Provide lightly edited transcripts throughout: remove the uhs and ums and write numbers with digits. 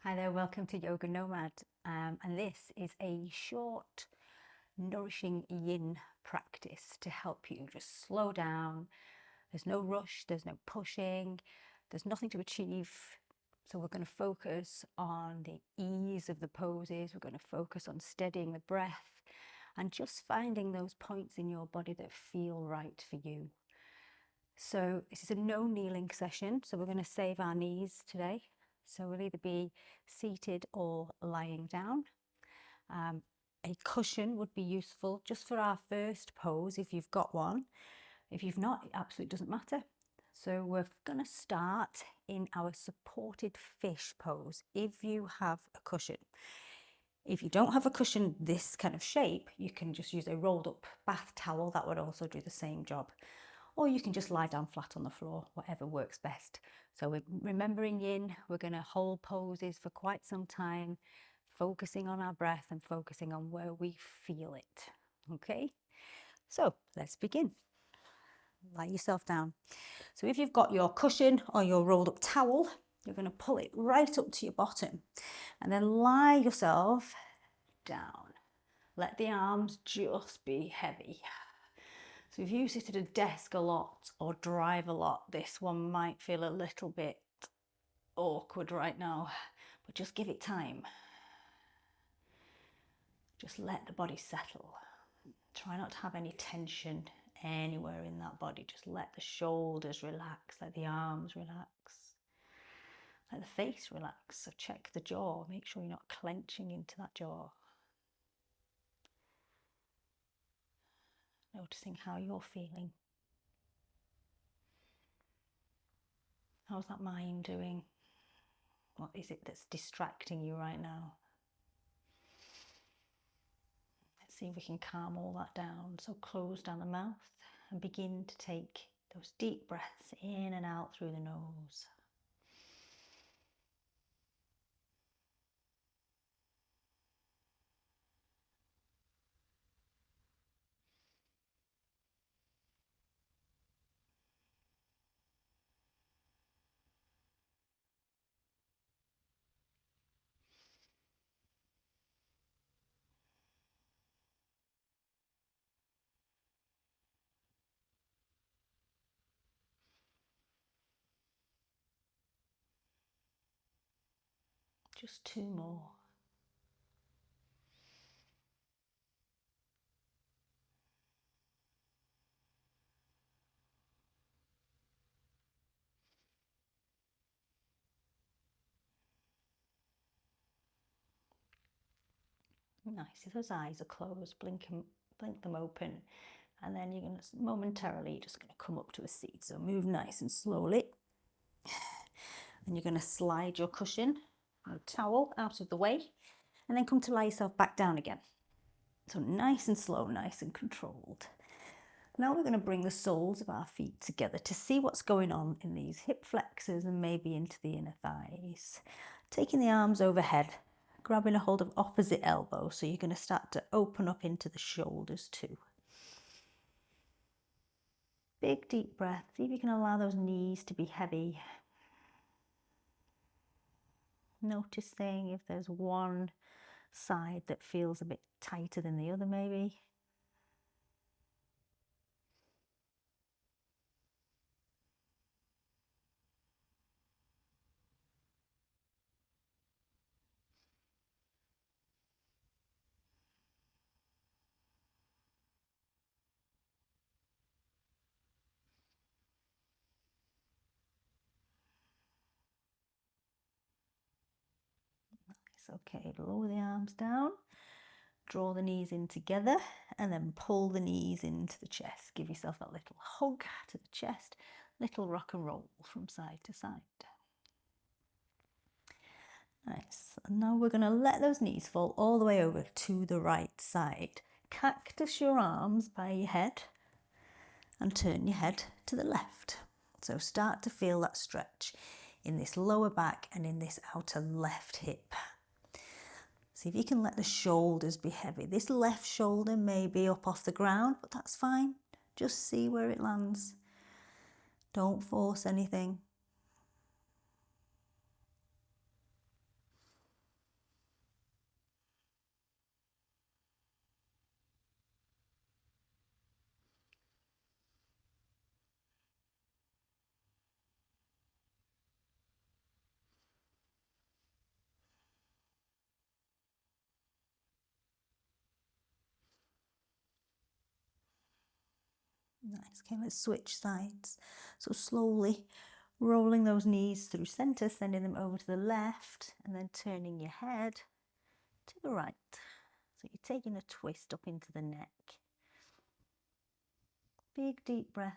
Hi there, welcome to Yoga Nomad, and this is a short, nourishing yin practice to help you just slow down. There's no rush, there's no pushing, there's nothing to achieve. So we're going to focus on the ease of the poses, we're going to focus on steadying the breath and just finding those points in your body that feel right for you. So this is a no kneeling session, so we're going to save our knees today. So we'll either be seated or lying down. A cushion would be useful just for our first pose if you've got one. If you've not, it absolutely doesn't matter. So we're going to start in our supported fish pose if you have a cushion. If you don't have a cushion this kind of shape, you can just use a rolled up bath towel. That would also do the same job. Or you can just lie down flat on the floor, whatever works best. So we're remembering yin, we're going to hold poses for quite some time, focusing on our breath and focusing on where we feel it. Okay, so let's begin. Lie yourself down. So if you've got your cushion or your rolled up towel, you're going to pull it right up to your bottom and then lie yourself down. Let the arms just be heavy. So if you sit at a desk a lot or drive a lot, this one might feel a little bit awkward right now, but just give it time. Just let the body settle. Try not to have any tension anywhere in that body. Just let the shoulders relax, let the arms relax, let the face relax. So check the jaw, make sure you're not clenching into that jaw. Noticing how you're feeling. How's that mind doing? What is it that's distracting you right now? Let's see if we can calm all that down. So close down the mouth and begin to take those deep breaths in and out through the nose. Just two more. Nice. If those eyes are closed, blink them open, and then you're going to momentarily just going to come up to a seat. So move nice and slowly, and you're going to slide your cushion or towel out of the way, and then come to lie yourself back down again. So nice and slow, nice and controlled. Now we're going to bring the soles of our feet together to see what's going on in these hip flexors and maybe into the inner thighs. Taking the arms overhead, grabbing a hold of opposite elbow, so you're going to start to open up into the shoulders too. Big deep breath. See if you can allow those knees to be heavy. Noticing if there's one side that feels a bit tighter than the other maybe. Nice. Okay, lower the arms down. Draw the knees in together and then pull the knees into the chest. Give yourself that little hug to the chest, little rock and roll from side to side. Nice. And now we're going to let those knees fall all the way over to the right side. Cactus your arms by your head and turn your head to the left. So start to feel that stretch in this lower back and in this outer left hip. See if you can let the shoulders be heavy. This left shoulder may be up off the ground, but that's fine. Just see where it lands. Don't force anything. Nice. Okay, let's switch sides. So slowly rolling those knees through center, sending them over to the left, and then turning your head to the right. So you're taking a twist up into the neck. Big deep breaths.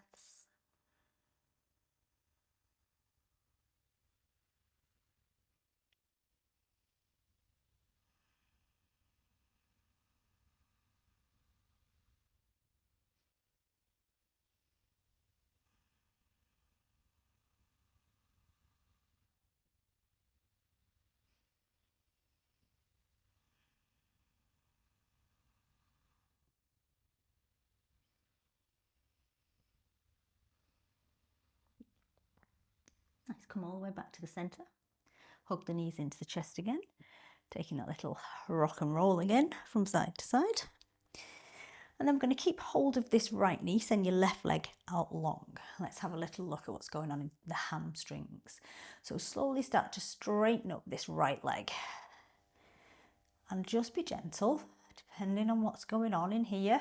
Nice, come all the way back to the center. Hug the knees into the chest again. Taking that little rock and roll again from side to side. And then we're going to keep hold of this right knee, send your left leg out long. Let's have a little look at what's going on in the hamstrings. So slowly start to straighten up this right leg. And just be gentle, depending on what's going on in here.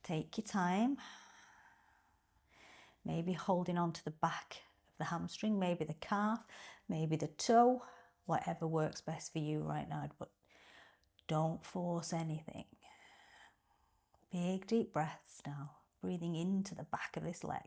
Take your time. Maybe holding on to the back of the hamstring, maybe the calf, maybe the toe, whatever works best for you right now, but don't force anything. Big deep breaths now, breathing into the back of this leg.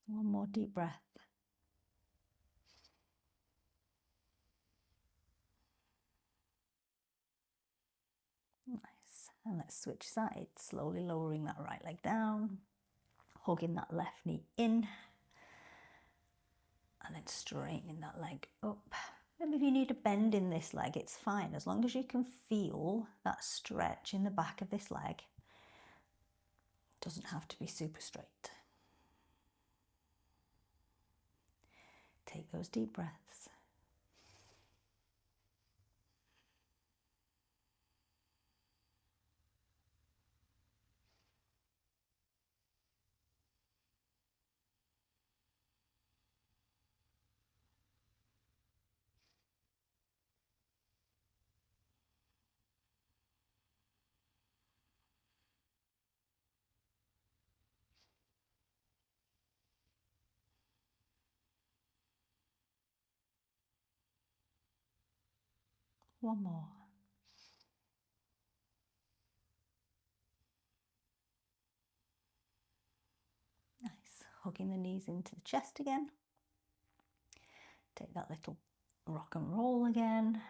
One more deep breath. Nice. And let's switch sides, slowly lowering that right leg down, hugging that left knee in, and then straightening that leg up. Maybe if you need a bend in this leg, it's fine, as long as you can feel that stretch in the back of this leg. It doesn't have to be super straight. Take those deep breaths. One more. Nice. Hugging the knees into the chest again. Take that little rock and roll again.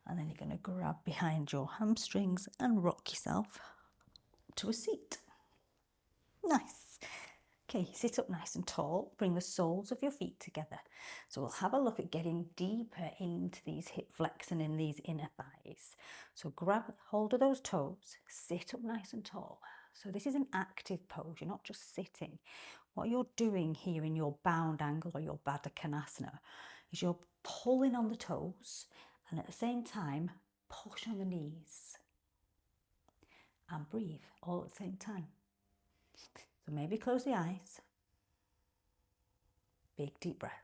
And then you're going to grab behind your hamstrings and rock yourself to a seat. Nice. Okay, sit up nice and tall. Bring the soles of your feet together. So we'll have a look at getting deeper into these hip flexors and in these inner thighs. So grab hold of those toes, sit up nice and tall. So this is an active pose, you're not just sitting. What you're doing here in your bound angle or your Baddha Konasana is you're pulling on the toes and at the same time push on the knees and breathe all at the same time. So maybe close the eyes, big deep breaths.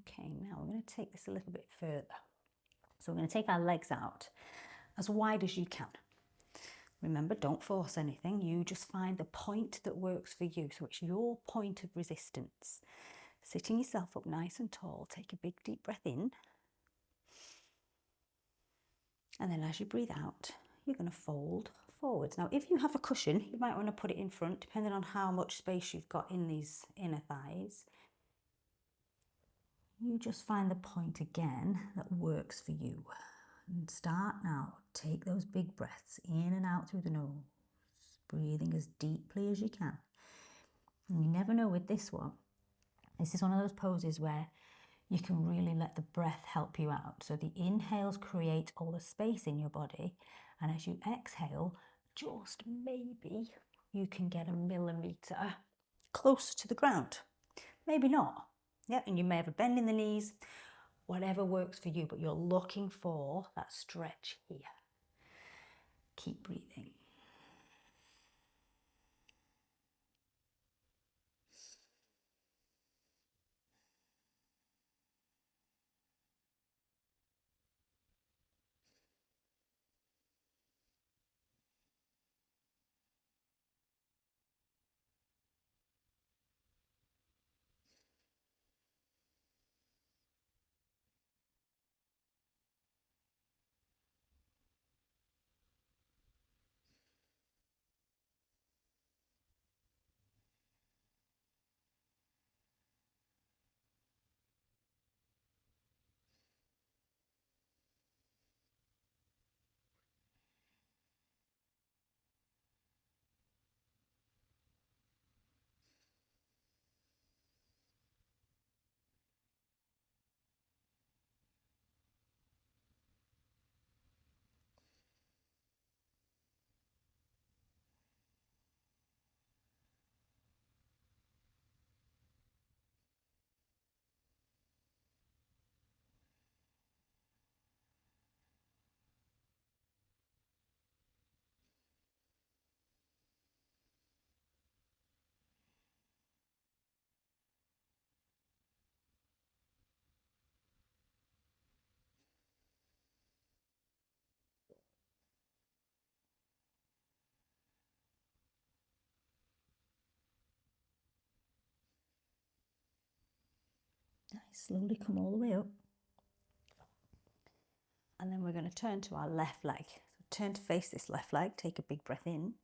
Okay, now we're going to take this a little bit further. So we're going to take our legs out as wide as you can. Remember, don't force anything. You just find the point that works for you. So it's your point of resistance. Sitting yourself up nice and tall, take a big deep breath in. And then as you breathe out, you're going to fold forwards. Now, if you have a cushion, you might want to put it in front, depending on how much space you've got in these inner thighs. You just find the point again that works for you. And start now. Take those big breaths in and out through the nose, breathing as deeply as you can. And you never know with this one. This is one of those poses where you can really let the breath help you out. So the inhales create all the space in your body, and as you exhale, just maybe you can get a millimetre closer to the ground. Maybe not. Yeah, and you may have a bend in the knees, whatever works for you, but you're looking for that stretch here. Keep breathing. Nice, slowly come all the way up. And then we're going to turn to our left leg. So turn to face this left leg, take a big breath in.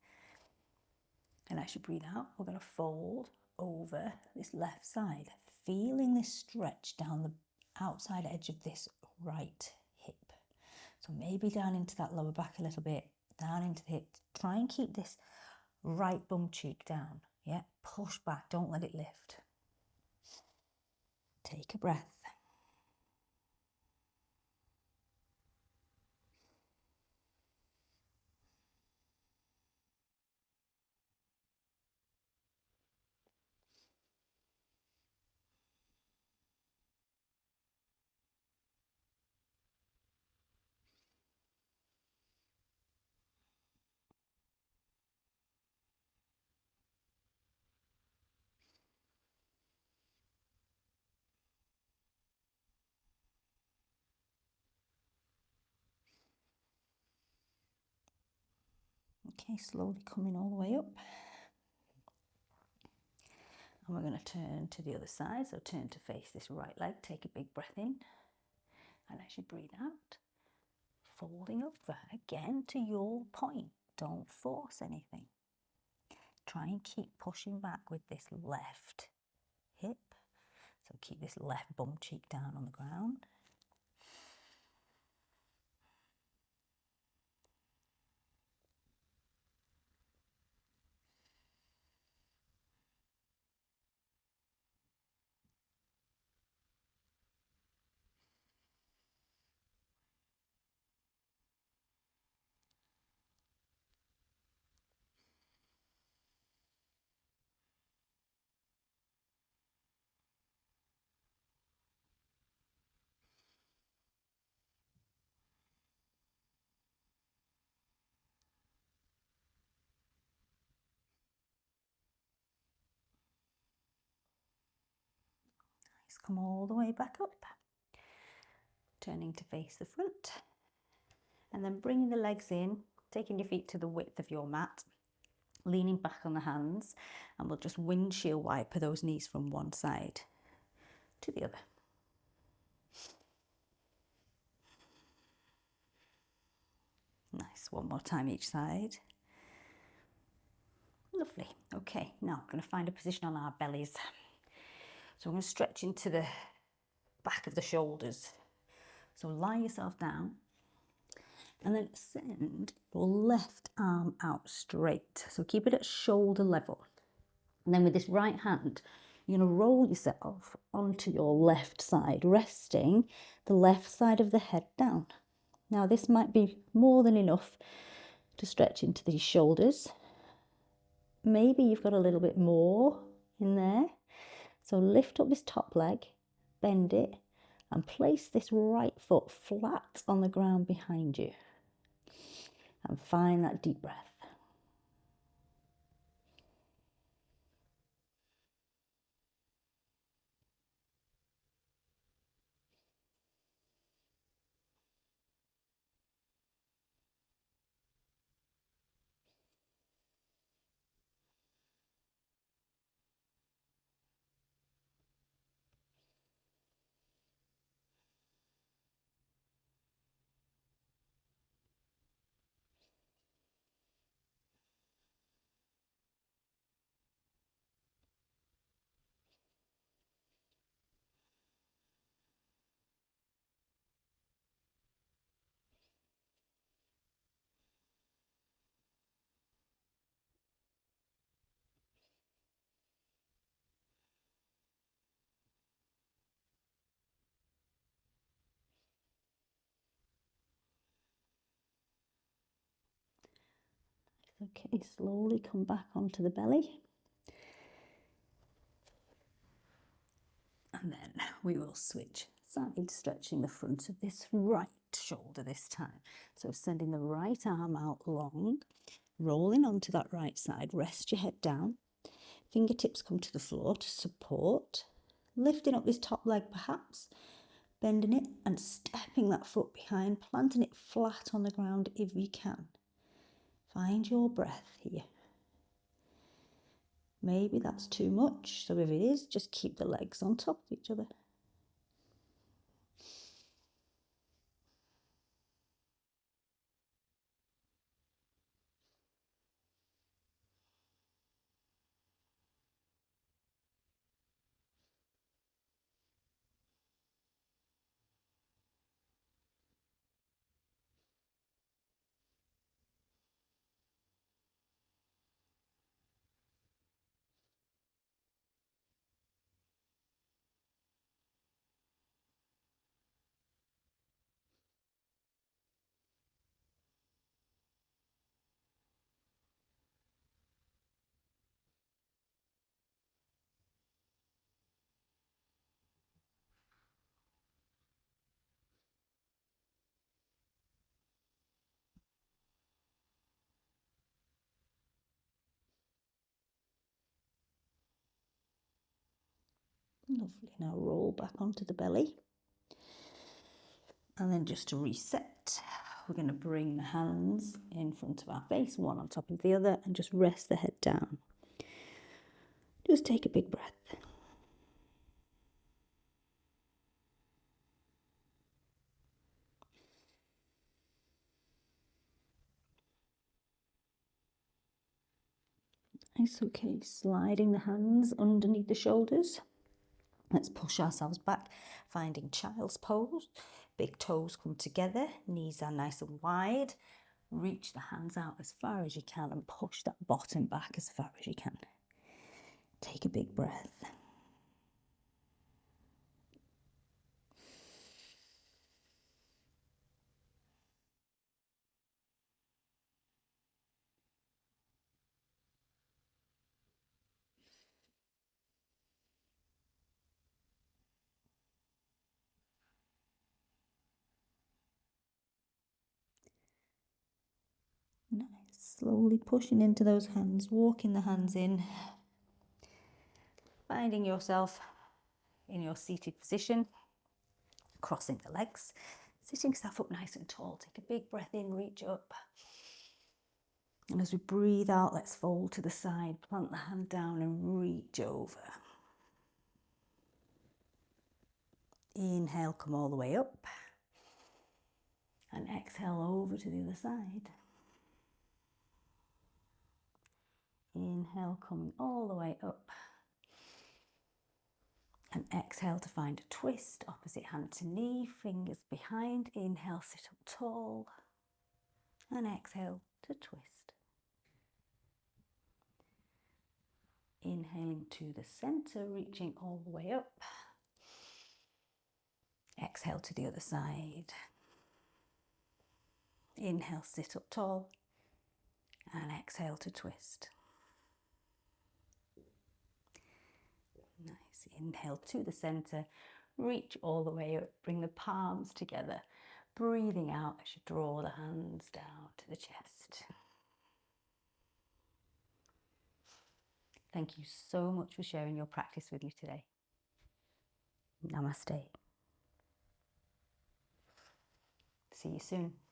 And as you breathe out, we're going to fold over this left side, feeling this stretch down the outside edge of this right hip. So maybe down into that lower back a little bit, down into the hip. Try and keep this right bum cheek down. Yeah, push back, don't let it lift. Take a breath. Okay, slowly coming all the way up. And we're going to turn to the other side. So turn to face this right leg, take a big breath in. And as you breathe out, folding over again to your point. Don't force anything. Try and keep pushing back with this left hip. So keep this left bum cheek down on the ground. Nice, come all the way back up. Turning to face the front. And then bringing the legs in taking your feet to the width of your mat, leaning back on the hands, and we'll just windshield wiper those knees from one side to the other. Nice, one more time each side. Lovely. Okay, now I'm going to find a position on our bellies. So I'm going to stretch into the back of the shoulders. So lie yourself down and then send your left arm out straight. So keep it at shoulder level. And then with this right hand, you're going to roll yourself onto your left side, resting the left side of the head down. Now this might be more than enough to stretch into these shoulders. Maybe you've got a little bit more in there. So lift up this top leg, bend it, and place this right foot flat on the ground behind you. And find that deep breath. Okay, slowly come back onto the belly. And then we will switch sides, stretching the front of this right shoulder this time. So sending the right arm out long, rolling onto that right side, rest your head down. Fingertips come to the floor to support. Lifting up this top leg perhaps, bending it and stepping that foot behind, planting it flat on the ground if you can. Find your breath here. Maybe that's too much, so if it is, just keep the legs on top of each other. Lovely. Now roll back onto the belly. And then just to reset, we're going to bring the hands in front of our face, one on top of the other, and just rest the head down. Just take a big breath. It's okay, sliding the hands underneath the shoulders. Let's push ourselves back, finding child's pose. Big toes come together, knees are nice and wide. Reach the hands out as far as you can and push that bottom back as far as you can. Take a big breath. Nice. Slowly pushing into those hands, walking the hands in, finding yourself in your seated position, crossing the legs, sitting yourself up nice and tall. Take a big breath in, reach up. And as we breathe out, let's fold to the side, plant the hand down and reach over. Inhale, come all the way up. And exhale over to the other side. Inhale, coming all the way up. And exhale to find a twist, opposite hand to knee, fingers behind. Inhale, sit up tall. And exhale to twist. Inhaling to the center, reaching all the way up. Exhale to the other side. Inhale, sit up tall. And exhale to twist. Nice. Inhale to the center, reach all the way up, bring the palms together. Breathing out as you draw the hands down to the chest. Thank you so much for sharing your practice with you today. Namaste. See you soon.